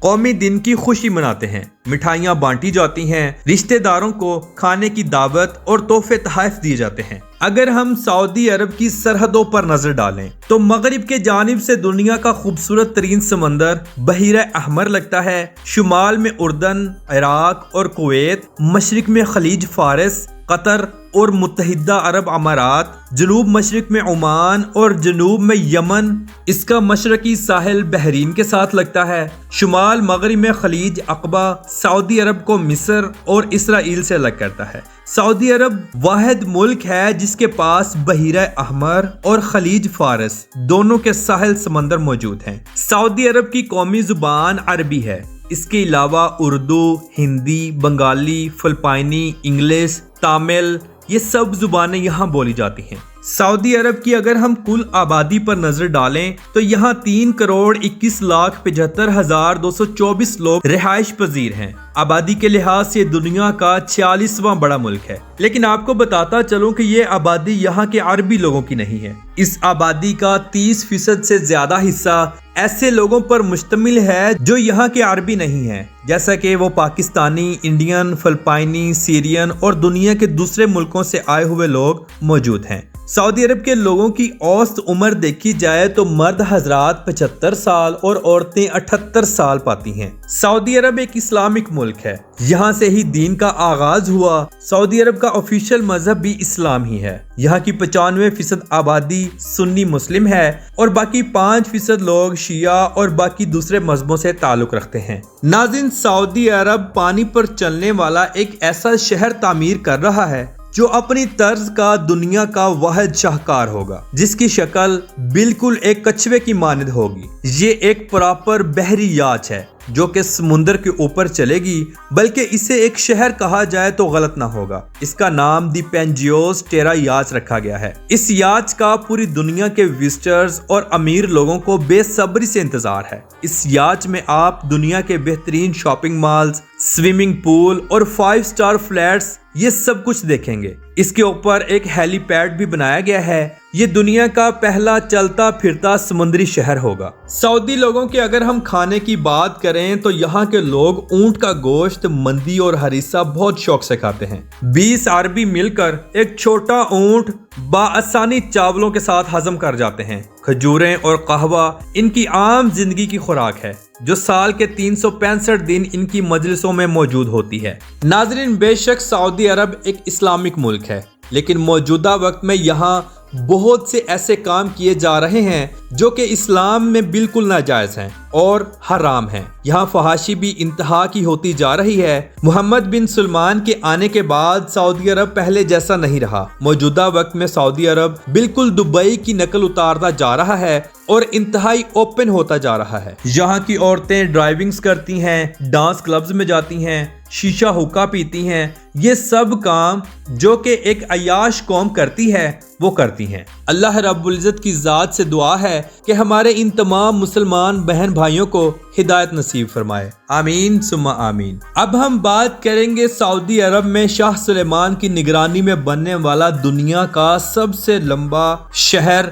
قومی دن کی خوشی مناتے ہیں، مٹھائیاں بانٹی جاتی ہیں، رشتہ داروں کو کھانے کی دعوت اور تحفے تحائف دیے جاتے ہیں۔ اگر ہم سعودی عرب کی سرحدوں پر نظر ڈالیں تو مغرب کے جانب سے دنیا کا خوبصورت ترین سمندر بحیرہ احمر لگتا ہے، شمال میں اردن، عراق اور کویت، مشرق میں خلیج فارس، قطر اور متحدہ عرب امارات، جنوب مشرق میں عمان اور جنوب میں یمن، اس کا مشرقی ساحل بحرین کے ساتھ لگتا ہے، شمال مغرب میں خلیج عقبہ سعودی عرب کو مصر اور اسرائیل سے الگ کرتا ہے۔ سعودی عرب واحد ملک ہے جس کے پاس بحیرہ احمر اور خلیج فارس دونوں کے ساحل سمندر موجود ہیں۔ سعودی عرب کی قومی زبان عربی ہے، اس کے علاوہ اردو، ہندی، بنگالی، فلپائنی، انگلش، تامل، یہ سب زبانیں یہاں بولی جاتی ہیں۔ سعودی عرب کی اگر ہم کل آبادی پر نظر ڈالیں تو یہاں 3,21,75,224 لوگ رہائش پذیر ہیں۔ آبادی کے لحاظ سے دنیا کا 46واں بڑا ملک ہے، لیکن آپ کو بتاتا چلوں کہ یہ آبادی یہاں کے عربی لوگوں کی نہیں ہے۔ اس آبادی کا 30% سے زیادہ حصہ ایسے لوگوں پر مشتمل ہے جو یہاں کے عربی نہیں ہیں، جیسا کہ وہ پاکستانی، انڈین، فلپائنی، سیرین اور دنیا کے دوسرے ملکوں سے آئے ہوئے لوگ موجود ہیں۔ سعودی عرب کے لوگوں کی اوسط عمر دیکھی جائے تو مرد حضرات 75 سال اور عورتیں 78 سال پاتی ہیں۔ سعودی عرب ایک اسلامک ملک ہے، یہاں سے ہی دین کا آغاز ہوا۔ سعودی عرب کا آفیشیل مذہب بھی اسلام ہی ہے۔ یہاں کی 95% آبادی سنی مسلم ہے اور باقی 5% لوگ شیعہ اور باقی دوسرے مذہبوں سے تعلق رکھتے ہیں۔ ناظرین، سعودی عرب پانی پر چلنے والا ایک ایسا شہر تعمیر کر رہا ہے جو اپنی طرز کا دنیا کا واحد شاہکار ہوگا، جس کی شکل بالکل ایک کچھوے کی مانند ہوگی۔ یہ ایک پراپر بحری یاچ ہے جو کہ سمندر کے اوپر چلے گی، بلکہ اسے ایک شہر کہا جائے تو غلط نہ ہوگا۔ اس کا نام دی پینجیوس ٹیرا یاچ رکھا گیا ہے۔ اس یاچ کا پوری دنیا کے وزٹرز اور امیر لوگوں کو بے صبری سے انتظار ہے۔ اس یاچ میں آپ دنیا کے بہترین شاپنگ مالز، سوئمنگ پول اور 5 اسٹار فلیٹس یہ سب کچھ دیکھیں گے۔ اس کے اوپر ایک ہیلی پیڈ بھی بنایا گیا ہے۔ یہ دنیا کا پہلا چلتا پھرتا سمندری شہر ہوگا۔ سعودی لوگوں کے اگر ہم کھانے کی بات کریں تو یہاں کے لوگ اونٹ کا گوشت، مندی اور ہریسہ بہت شوق سے کھاتے ہیں۔ 20 عربی مل کر ایک چھوٹا اونٹ بآسانی چاولوں کے ساتھ ہضم کر جاتے ہیں۔ کھجوریں اور قہوہ ان کی عام زندگی کی خوراک ہے جو سال کے 365 دن ان کی مجلسوں میں موجود ہوتی ہے۔ ناظرین، بے شک سعودی عرب ایک اسلامک ملک ہے، لیکن موجودہ وقت میں یہاں بہت سے ایسے کام کیے جا رہے ہیں جو کہ اسلام میں بالکل ناجائز ہیں اور حرام ہیں۔ یہاں فحاشی بھی انتہا کی ہوتی جا رہی ہے۔ محمد بن سلمان کے آنے کے بعد سعودی عرب پہلے جیسا نہیں رہا۔ موجودہ وقت میں سعودی عرب بالکل دبئی کی نقل اتارتا جا رہا ہے اور انتہائی اوپن ہوتا جا رہا ہے۔ یہاں کی عورتیں ڈرائیونگز کرتی ہیں، ڈانس کلبز میں جاتی ہیں، شیشہ حقہ پیتی ہیں۔ یہ سب کام جو کہ ایک عیاش قوم کرتی ہے وہ کرتی ہیں۔ اللہ رب العزت کی ذات سے دعا ہے کہ ہمارے ان تمام مسلمان بہن بھائیوں کو ہدایت نصیب فرمائے، آمین ثم آمین۔ اب ہم بات کریں گے سعودی عرب میں شاہ سلیمان کی نگرانی میں بننے والا دنیا کا سب سے لمبا شہر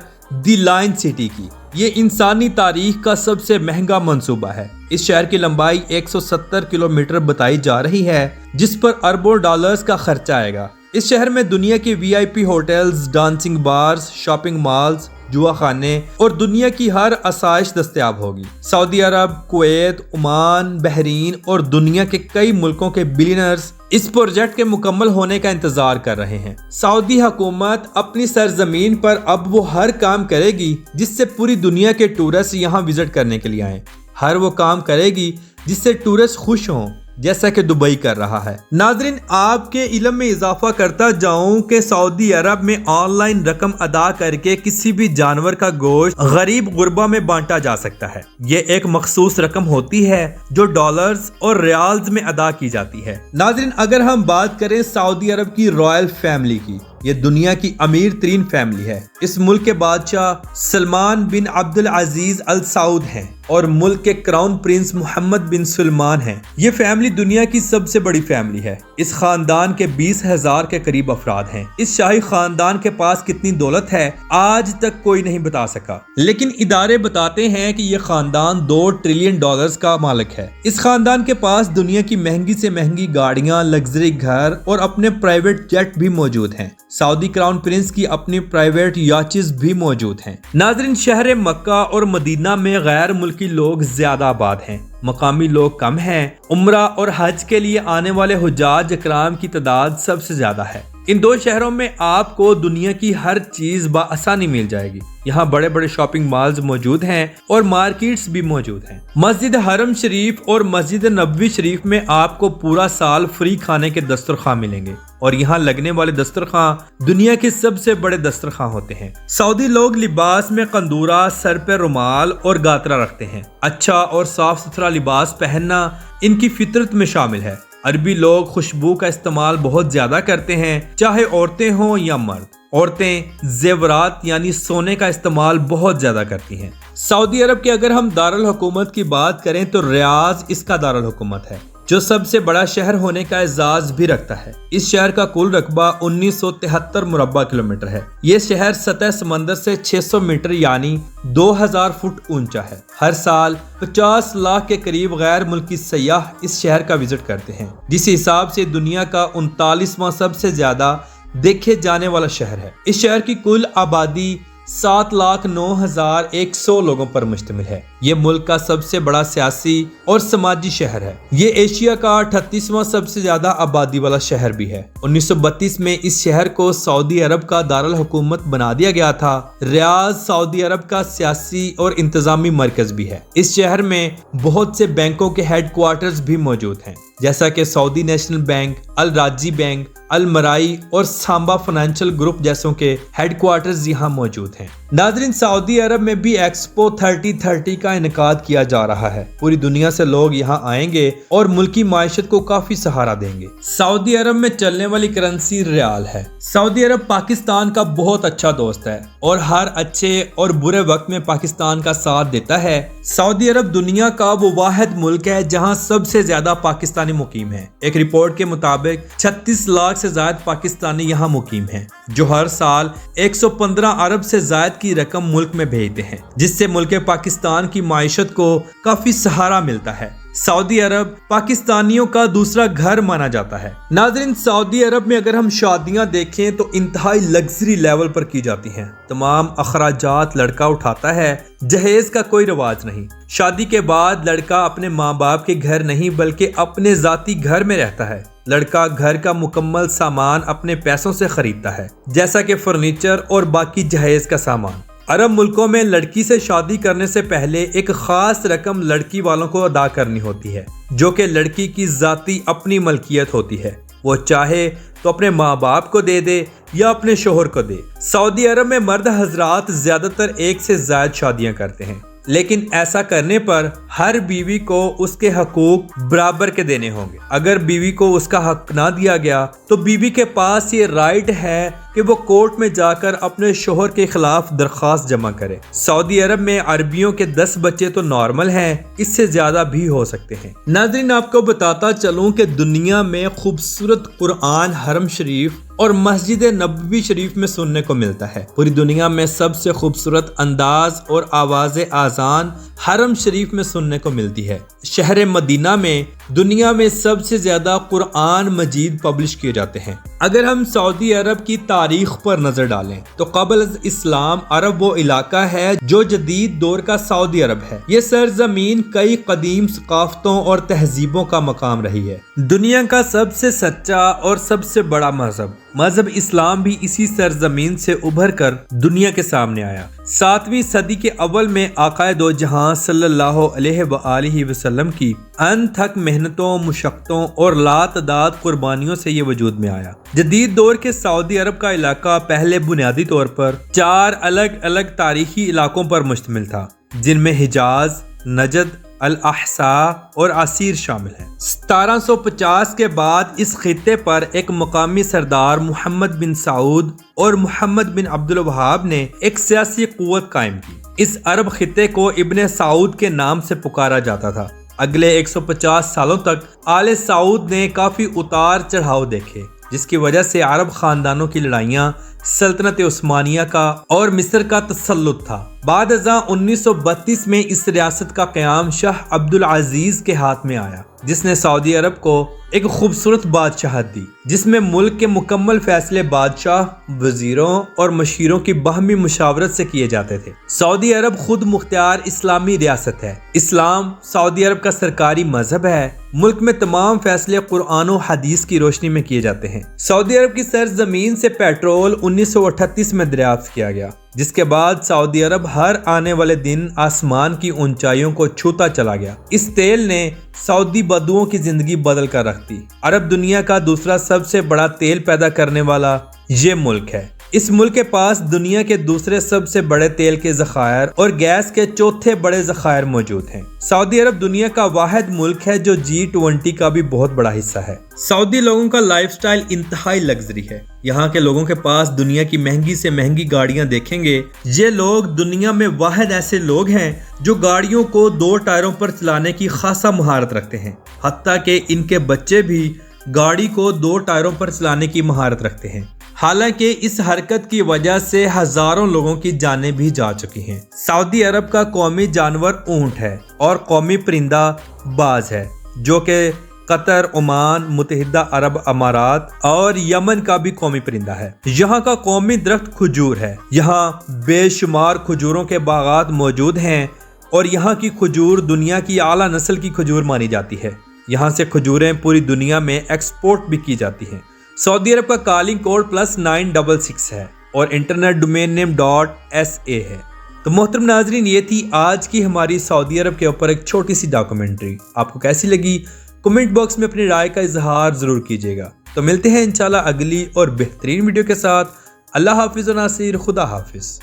دی لائن سٹی کی۔ یہ انسانی تاریخ کا سب سے مہنگا منصوبہ ہے۔ اس شہر کی لمبائی 170 کلومیٹر بتائی جا رہی ہے، جس پر اربوں ڈالرز کا خرچہ آئے گا۔ اس شہر میں دنیا کی VIP hotels, dancing bars, shopping malls, جوا خانے اور دنیا کی ہر آسائش دستیاب ہوگی۔ سعودی عرب، کویت، عمان، بحرین اور دنیا کے کئی ملکوں کے بلینئرز اس پروجیکٹ کے مکمل ہونے کا انتظار کر رہے ہیں۔ سعودی حکومت اپنی سرزمین پر اب وہ ہر کام کرے گی جس سے پوری دنیا کے ٹورسٹ یہاں وزٹ کرنے کے لیے آئیں۔ ہر وہ کام کرے گی جس سے ٹورسٹ خوش ہوں، جیسا کہ دبئی کر رہا ہے۔ ناظرین، آپ کے علم میں اضافہ کرتا جاؤں کہ سعودی عرب میں آن لائن رقم ادا کر کے کسی بھی جانور کا گوشت غریب غربا میں بانٹا جا سکتا ہے۔ یہ ایک مخصوص رقم ہوتی ہے جو ڈالرز اور ریالز میں ادا کی جاتی ہے۔ ناظرین، اگر ہم بات کریں سعودی عرب کی رائل فیملی کی، یہ دنیا کی امیر ترین فیملی ہے۔ اس ملک کے بادشاہ سلمان بن عبد العزیز ال سعود ہیں اور ملک کے کراؤن پرنس محمد بن سلمان ہیں۔ یہ فیملی دنیا کی سب سے بڑی فیملی ہے۔ اس خاندان کے 20,000 کے قریب افراد ہیں۔ اس شاہی خاندان کے پاس کتنی دولت ہے آج تک کوئی نہیں بتا سکا، لیکن ادارے بتاتے ہیں کہ یہ خاندان $2 ٹریلین کا مالک ہے۔ اس خاندان کے پاس دنیا کی مہنگی سے مہنگی گاڑیاں، لگژری گھر اور اپنے پرائیویٹ جیٹ بھی موجود ہیں۔ سعودی کراؤن پرنس کی اپنی پرائیویٹ یاچز بھی موجود ہیں۔ ناظرین، شہر مکہ اور مدینہ میں غیر ملکی لوگ زیادہ آباد ہیں، مقامی لوگ کم ہیں۔ عمرہ اور حج کے لیے آنے والے حجاج اکرام کی تعداد سب سے زیادہ ہے۔ ان دو شہروں میں آپ کو دنیا کی ہر چیز بآسانی مل جائے گی۔ یہاں بڑے بڑے شاپنگ مالز موجود ہیں اور مارکیٹس بھی موجود ہیں۔ مسجد حرم شریف اور مسجد نبوی شریف میں آپ کو پورا سال فری کھانے کے دسترخوان ملیں گے اور یہاں لگنے والے دسترخوان دنیا کے سب سے بڑے دسترخوان ہوتے ہیں۔ سعودی لوگ لباس میں قندورہ، سر پہ رومال اور گاترا رکھتے ہیں۔ اچھا اور صاف ستھرا لباس پہننا ان کی فطرت میں شامل ہے۔ عربی لوگ خوشبو کا استعمال بہت زیادہ کرتے ہیں، چاہے عورتیں ہوں یا مرد۔ عورتیں زیورات یعنی سونے کا استعمال بہت زیادہ کرتی ہیں۔ سعودی عرب کے اگر ہم دارالحکومت کی بات کریں تو ریاض اس کا دارالحکومت ہے، جو سب سے بڑا شہر ہونے کا اعزاز بھی رکھتا ہے۔ اس شہر کا کل رقبہ 1973 مربع کلومیٹر ہے۔ یہ شہر سطح سمندر سے 600 میٹر یعنی 2000 فٹ اونچا ہے۔ ہر سال 50 لاکھ کے قریب غیر ملکی سیاح اس شہر کا وزٹ کرتے ہیں، جس حساب سے دنیا کا 39واں سب سے زیادہ دیکھے جانے والا شہر ہے۔ اس شہر کی کل آبادی 7,09,100 لوگوں پر مشتمل ہے۔ یہ ملک کا سب سے بڑا سیاسی اور سماجی شہر ہے۔ یہ ایشیا کا 38واں سب سے زیادہ آبادی والا شہر بھی ہے۔ 1932 میں اس شہر کو سعودی عرب کا دارالحکومت بنا دیا گیا تھا۔ ریاض سعودی عرب کا سیاسی اور انتظامی مرکز بھی ہے۔ اس شہر میں بہت سے بینکوں کے ہیڈ کوارٹرز بھی موجود ہیں، جیسا کہ سعودی نیشنل بینک، الراجی بینک، المرائی اور سامبا فائنینشل گروپ جیسوں کے ہیڈ کوارٹرز یہاں موجود ہیں۔ ناظرین، سعودی عرب میں بھی ایکسپو 3030 کا انعقاد کیا جا رہا ہے۔ پوری دنیا سے لوگ یہاں آئیں گے اور ملکی معیشت کو کافی سہارا دیں گے۔ سعودی عرب میں چلنے والی کرنسی ریال ہے۔ سعودی عرب پاکستان کا بہت اچھا دوست ہے اور ہر اچھے اور برے وقت میں پاکستان کا ساتھ دیتا ہے۔ سعودی عرب دنیا کا وہ واحد ملک ہے جہاں سب سے زیادہ پاکستانی مقیم ہیں۔ ایک رپورٹ کے مطابق 36 لاکھ سے زائد پاکستانی یہاں مقیم ہیں، جو ہر سال 115 ارب سے زائد کی رقم ملک میں بھیجتے ہیں، جس سے ملک پاکستان کی معیشت کو کافی سہارا ملتا ہے۔ سعودی عرب پاکستانیوں کا دوسرا گھر مانا جاتا ہے۔ ناظرین، سعودی عرب میں اگر ہم شادیاں دیکھیں تو انتہائی لگژری لیول پر کی جاتی ہیں۔ تمام اخراجات لڑکا اٹھاتا ہے، جہیز کا کوئی رواج نہیں۔ شادی کے بعد لڑکا اپنے ماں باپ کے گھر نہیں بلکہ اپنے ذاتی گھر میں رہتا ہے۔ لڑکا گھر کا مکمل سامان اپنے پیسوں سے خریدتا ہے، جیسا کہ فرنیچر اور باقی جہیز کا سامان۔ عرب ملکوں میں لڑکی سے شادی کرنے سے پہلے ایک خاص رقم لڑکی والوں کو ادا کرنی ہوتی ہے، جو کہ لڑکی کی ذاتی اپنی ملکیت ہوتی ہے۔ وہ چاہے تو اپنے ماں باپ کو دے دے یا اپنے شوہر کو دے۔ سعودی عرب میں مرد حضرات زیادہ تر ایک سے زائد شادیاں کرتے ہیں، لیکن ایسا کرنے پر ہر بیوی کو اس کے حقوق برابر کے دینے ہوں گے۔ اگر بیوی کو اس کا حق نہ دیا گیا تو بیوی کے پاس یہ رائٹ ہے کہ وہ کورٹ میں جا کر اپنے شوہر کے خلاف درخواست جمع کرے۔ سعودی عرب میں عربیوں کے 10 بچے تو نارمل ہیں، اس سے زیادہ بھی ہو سکتے ہیں۔ ناظرین، آپ کو بتاتا چلوں کہ دنیا میں خوبصورت قرآن حرم شریف اور مسجد نبوی شریف میں سننے کو ملتا ہے۔ پوری دنیا میں سب سے خوبصورت انداز اور آواز اذان حرم شریف میں سننے کو ملتی ہے۔ شہر مدینہ میں دنیا میں سب سے زیادہ قرآن مجید پبلش کیے جاتے ہیں۔ اگر ہم سعودی عرب کی تاریخ پر نظر ڈالیں تو قبل از اسلام عرب وہ علاقہ ہے جو جدید دور کا سعودی عرب ہے۔ یہ سرزمین کئی قدیم ثقافتوں اور تہذیبوں کا مقام رہی ہے۔ دنیا کا سب سے سچا اور سب سے بڑا مذہب اسلام بھی اسی سرزمین سے ابھر کر دنیا کے سامنے آیا۔ 7ویں صدی کے اول میں آقا دو جہاں صلی اللہ علیہ وآلہ وسلم کی انتھک محنتوں، مشقتوں اور لاتعداد قربانیوں سے یہ وجود میں آیا۔ جدید دور کے سعودی عرب کا علاقہ پہلے بنیادی طور پر 4 الگ الگ تاریخی علاقوں پر مشتمل تھا، جن میں حجاز، نجد، الاحساء اور عسیر شامل ہیں۔ 1750 کے بعد اس خطے پر ایک مقامی سردار محمد بن سعود اور محمد بن عبد الوہاب نے ایک سیاسی قوت قائم کی۔ اس عرب خطے کو ابن سعود کے نام سے پکارا جاتا تھا۔ اگلے 150 سالوں تک آل سعود نے کافی اتار چڑھاؤ دیکھے، جس کی وجہ سے عرب خاندانوں کی لڑائیاں، سلطنت عثمانیہ کا اور مصر کا تسلط تھا۔ بعد ازاں 1932 میں اس ریاست کا قیام شاہ عبد العزیز کے ہاتھ میں آیا، جس نے سعودی عرب کو ایک خوبصورت بادشاہت دی، جس میں ملک کے مکمل فیصلے بادشاہ، وزیروں اور مشیروں کی باہمی مشاورت سے کیے جاتے تھے۔ سعودی عرب خود مختار اسلامی ریاست ہے۔ اسلام سعودی عرب کا سرکاری مذہب ہے۔ ملک میں تمام فیصلے قرآن و حدیث کی روشنی میں کیے جاتے ہیں۔ سعودی عرب کی سرزمین سے پیٹرول 1938 میں دریافت کیا گیا، جس کے بعد سعودی عرب ہر آنے والے دن آسمان کی اونچائیوں کو چھوتا چلا گیا۔ اس تیل نے سعودی بدوؤں کی زندگی بدل کر رکھ دی۔ عرب دنیا کا دوسرا سب سے بڑا تیل پیدا کرنے والا یہ ملک ہے۔ اس ملک کے پاس دنیا کے دوسرے سب سے بڑے تیل کے ذخائر اور گیس کے چوتھے بڑے ذخائر موجود ہیں۔ سعودی عرب دنیا کا واحد ملک ہے جو G20 کا بھی بہت بڑا حصہ ہے۔ سعودی لوگوں کا لائف سٹائل انتہائی لگژری ہے۔ یہاں کے لوگوں کے پاس دنیا کی مہنگی سے مہنگی گاڑیاں دیکھیں گے۔ یہ لوگ دنیا میں واحد ایسے لوگ ہیں جو گاڑیوں کو 2 ٹائروں پر چلانے کی خاصا مہارت رکھتے ہیں، حتیٰ کہ ان کے بچے بھی گاڑی کو 2 ٹائروں پر چلانے کی مہارت رکھتے ہیں۔ حالانکہ اس حرکت کی وجہ سے ہزاروں لوگوں کی جانیں بھی جا چکی ہیں۔ سعودی عرب کا قومی جانور اونٹ ہے اور قومی پرندہ باز ہے، جو کہ قطر، عمان، متحدہ عرب امارات اور یمن کا بھی قومی پرندہ ہے۔ یہاں کا قومی درخت کھجور ہے۔ یہاں بے شمار کھجوروں کے باغات موجود ہیں اور یہاں کی کھجور دنیا کی اعلیٰ نسل کی کھجور مانی جاتی ہے۔ یہاں سے کھجوریں پوری دنیا میں ایکسپورٹ بھی کی جاتی ہیں۔ سعودی عرب کا کالنگ کوڈ +966 ہے اور انٹرنیٹ ڈومین نیم .sa ہے۔ تو محترم ناظرین، یہ تھی آج کی ہماری سعودی عرب کے اوپر ایک چھوٹی سی ڈاکومنٹری۔ آپ کو کیسی لگی؟ کمنٹ باکس میں اپنی رائے کا اظہار ضرور کیجیے گا۔ تو ملتے ہیں انشاءاللہ اگلی اور بہترین ویڈیو کے ساتھ۔ اللہ حافظ و ناصر، خدا حافظ۔